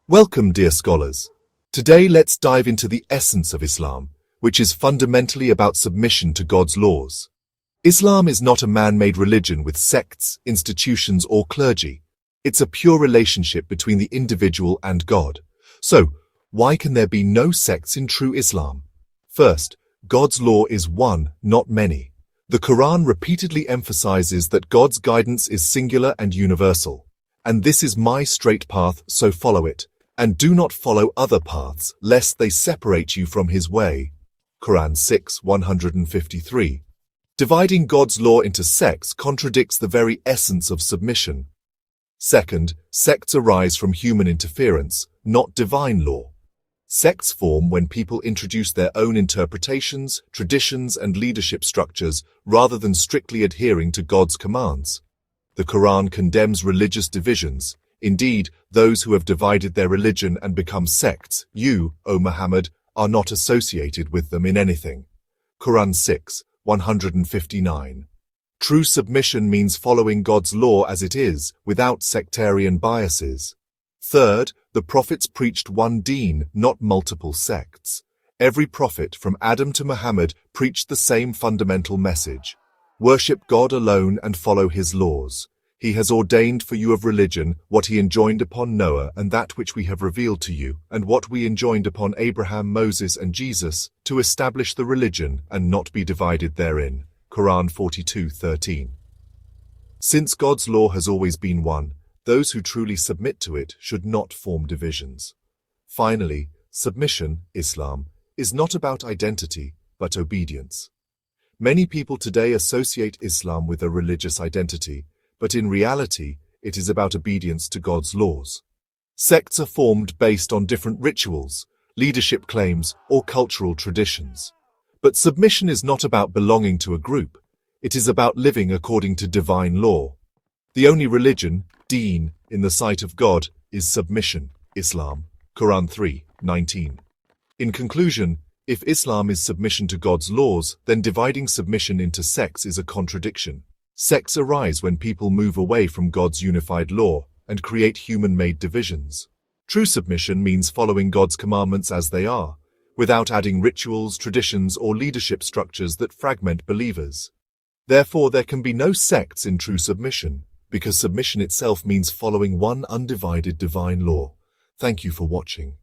Welcome, dear scholars. Today let's dive into the essence of Islam, which is fundamentally about submission to God's laws. Islam is not a man-made religion with sects, institutions, or clergy. It's a pure relationship between the individual and God. So, why can there be no sects in true Islam? First, God's law is one, not many. The Quran repeatedly emphasizes that God's guidance is singular and universal. And this is my straight path, so follow it. And do not follow other paths, lest they separate you from his way. Quran 6:153. Dividing God's law into sects contradicts the very essence of submission. Second, sects arise from human interference, not divine law. Sects form when people introduce their own interpretations, traditions, and leadership structures rather than strictly adhering to God's commands. The Quran condemns religious divisions. Indeed, those who have divided their religion and become sects, you, O Muhammad, are not associated with them in anything. Quran 6:159. True submission means following God's law as it is, without sectarian biases. Third, the prophets preached one deen, not multiple sects. Every prophet, from Adam to Muhammad, preached the same fundamental message. Worship God alone and follow his laws. He has ordained for you of religion what he enjoined upon Noah and that which we have revealed to you, and what we enjoined upon Abraham, Moses, and Jesus, to establish the religion and not be divided therein. Quran 42:13. Since God's law has always been one, those who truly submit to it should not form divisions. Finally, submission, Islam, is not about identity, but obedience. Many people today associate Islam with a religious identity, but in reality, it is about obedience to God's laws. Sects are formed based on different rituals, leadership claims, or cultural traditions. But submission is not about belonging to a group. It is about living according to divine law. The only religion, deen, in the sight of God, is submission, Islam. Quran 3:19. In conclusion, if Islam is submission to God's laws, then dividing submission into sects is a contradiction. Sects arise when people move away from God's unified law and create human-made divisions. True submission means following God's commandments as they are, without adding rituals, traditions, or leadership structures that fragment believers. Therefore, there can be no sects in true submission, because submission itself means following one undivided divine law. Thank you for watching.